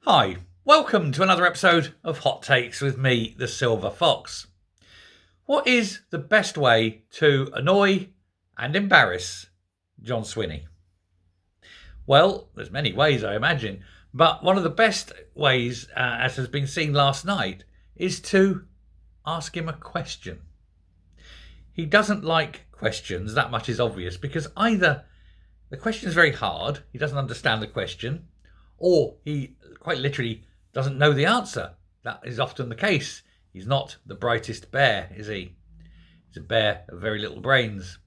Hi, welcome to another episode of Hot Takes with me, the Silver Fox. What is the best way to annoy and embarrass John Swinney? Well, there's many ways, I imagine, but one of the best ways, as has been seen last night, is to ask him a question. He doesn't like questions, that much is obvious, because either the question is very hard, he doesn't understand the question, or he quite literally doesn't know the answer. That is often the case. He's not the brightest bear, is he? He's a bear of very little brains.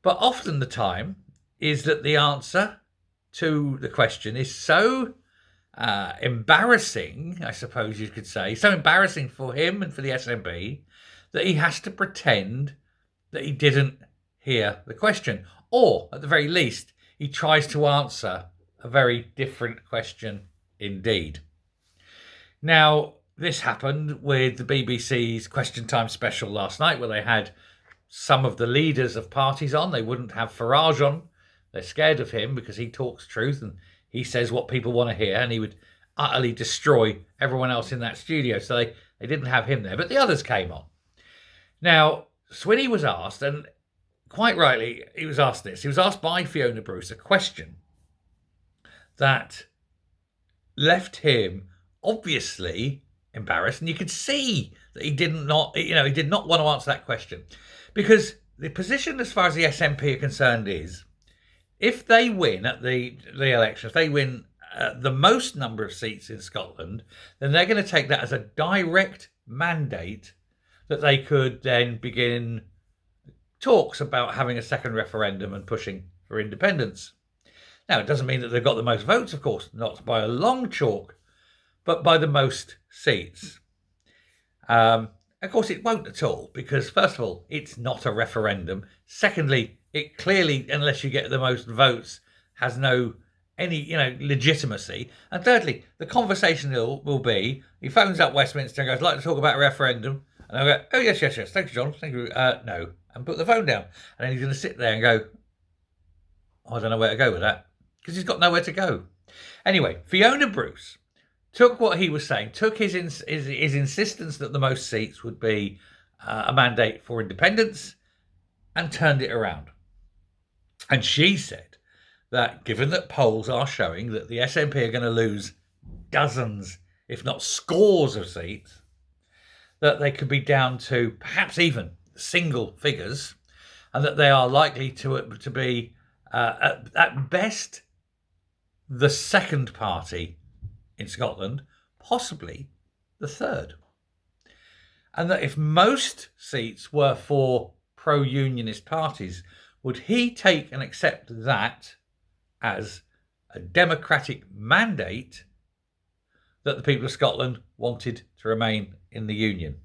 But often the time is that the answer to the question is so embarrassing, I suppose you could say, so embarrassing for him and for the SNP that he has to pretend that he didn't hear the question. Or, at the very least, he tries to answer a very different question indeed. Now, this happened with the BBC's Question Time special last night, where they had some of the leaders of parties on. They wouldn't have Farage on. They're scared of him because he talks truth and he says what people want to hear, and he would utterly destroy everyone else in that studio. So they didn't have him there, but the others came on. Now, Swinney was asked, and quite rightly, he was asked this. He was asked by Fiona Bruce a question that left him obviously embarrassed, and you could see that he did not want to answer that question, because the position as far as the SNP are concerned is, if they win at the election, if they win the most number of seats in Scotland, then they're going to take that as a direct mandate that they could then begin talks about having a second referendum and pushing for independence. Now, it doesn't mean that they've got the most votes, of course, not by a long chalk, but by the most seats. Of course, it won't at all, because first of all, it's not a referendum. Secondly, it clearly, unless you get the most votes, has no any legitimacy. And thirdly, the conversation will be, he phones up Westminster and goes, "I'd like to talk about a referendum." And I'll go, "Oh, yes, thank you, John, thank you, no," and put the phone down. And then he's going to sit there and go, "I don't know where to go with that," because he's got nowhere to go. Anyway, Fiona Bruce took what he was saying, took his insistence that the most seats would be a mandate for independence, and turned it around. And she said that given that polls are showing that the SNP are going to lose dozens, if not scores of seats, that they could be down to perhaps even single figures, and that they are likely to be, at best, the second party in Scotland, possibly the third. And that if most seats were for pro-unionist parties, would he take and accept that as a democratic mandate that the people of Scotland wanted to remain in the Union?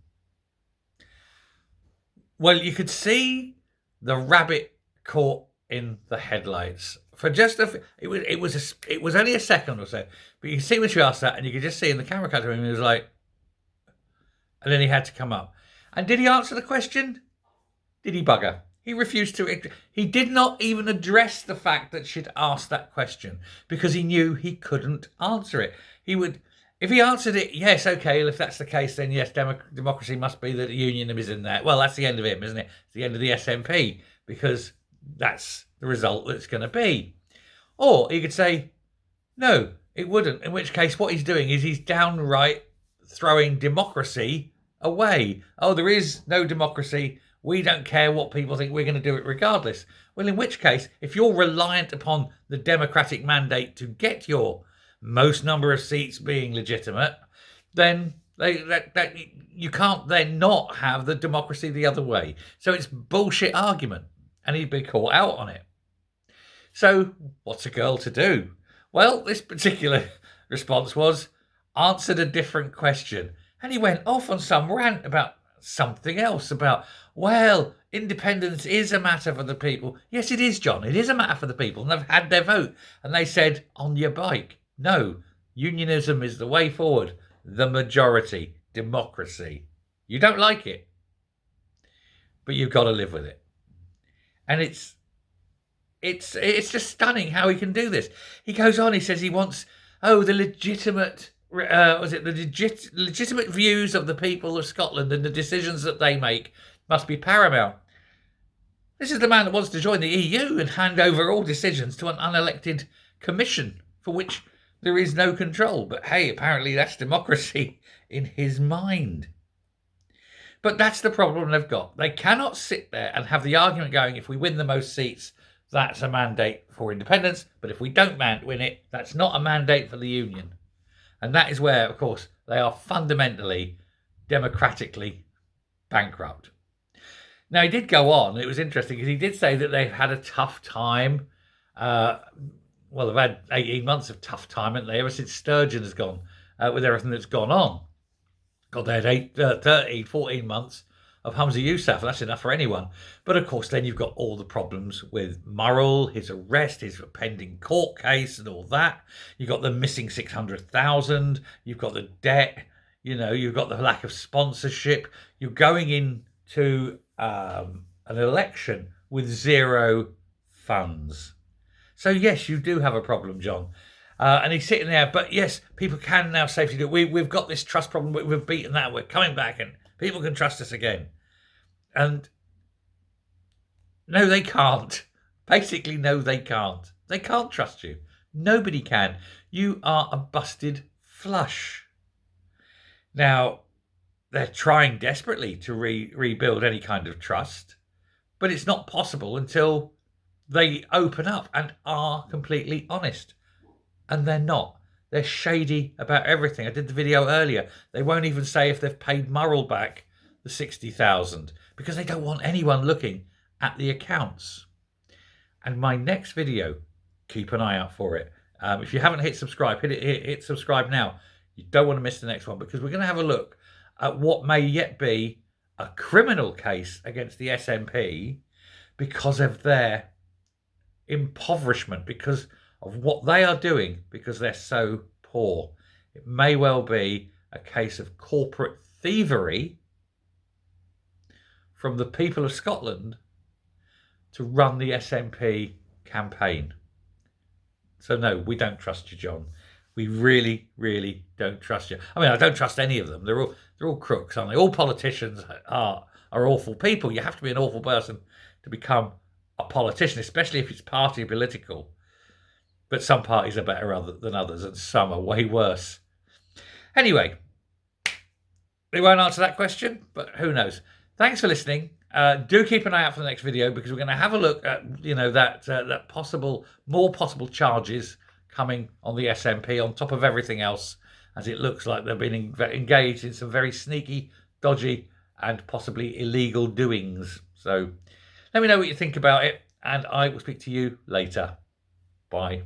Well, you could see the rabbit caught in the headlights for just it was only a second or so, but you can see when she asked that, and you could just see in the camera cut to him, he was like, and then he had to come up. And did he answer the question? Did he bugger? He refused to. He did not even address the fact that she'd asked that question, because he knew he couldn't answer it. He would, if he answered it, yes, okay, well, if that's the case, then yes, democracy must be that the union is in there. Well, that's the end of him, isn't it? It's the end of the SNP, because that's the result that it's going to be. Or he could say, no, it wouldn't, in which case what he's doing is he's downright throwing democracy away. Oh, there is no democracy. We don't care what people think. We're going to do it regardless. Well, in which case, if you're reliant upon the democratic mandate to get your most number of seats being legitimate, then you can't then not have the democracy the other way. So it's bullshit argument, and he'd be caught out on it. So what's a girl to do? Well, this particular response was, answered a different question. And he went off on some rant about something else, about, well, independence is a matter for the people. Yes, it is, John. It is a matter for the people. And they've had their vote. And they said, on your bike. No, unionism is the way forward. The majority. Democracy. You don't like it, but you've got to live with it. And it's just stunning how he can do this. He goes on, he says he wants oh, the legitimate views of the people of Scotland and the decisions that they make must be paramount. This is the man that wants to join the EU and hand over all decisions to an unelected commission for which there is no control. But hey, apparently that's democracy in his mind. But that's the problem they've got. They cannot sit there and have the argument going, if we win the most seats, that's a mandate for independence. But if we don't win it, that's not a mandate for the union. And that is where, of course, they are fundamentally democratically bankrupt. Now, he did go on. It was interesting because he did say that they've had a tough time. They've had 18 months of tough time, haven't they, ever since Sturgeon has gone, with everything that's gone on. God, they had 13, 14 months of Humza Yousaf. That's enough for anyone. But, of course, then you've got all the problems with Murrell, his arrest, his pending court case and all that. You've got the missing 600,000. You've got the debt. You've got the lack of sponsorship. You're going into an election with zero funds. So, yes, you do have a problem, John. And he's sitting there, but yes, people can now safely do it. We've got this trust problem, we've beaten that, we're coming back and people can trust us again. And no, they can't. Basically, no, they can't. They can't trust you. Nobody can. You are a busted flush. Now, they're trying desperately to rebuild any kind of trust, but it's not possible until they open up and are completely honest. And they're not. They're shady about everything. I did the video earlier. They won't even say if they've paid Murrell back the 60,000 because they don't want anyone looking at the accounts. And my next video, keep an eye out for it. If you haven't hit subscribe, hit subscribe now. You don't want to miss the next one because we're going to have a look at what may yet be a criminal case against the SNP because of their impoverishment, because of what they are doing, because they're so poor. It may well be a case of corporate thievery from the people of Scotland to run the SNP campaign. So no, we don't trust you, John. We really, really don't trust you. I mean, I don't trust any of them. They're all crooks, aren't they? All politicians are awful people. You have to be an awful person to become a politician, especially if it's party political. But some parties are better than others, and some are way worse. Anyway, we won't answer that question, but who knows? Thanks for listening. Do keep an eye out for the next video because we're going to have a look at that more possible charges coming on the SNP on top of everything else, as it looks like they've been engaged in some very sneaky, dodgy, and possibly illegal doings. So let me know what you think about it, and I will speak to you later. Bye.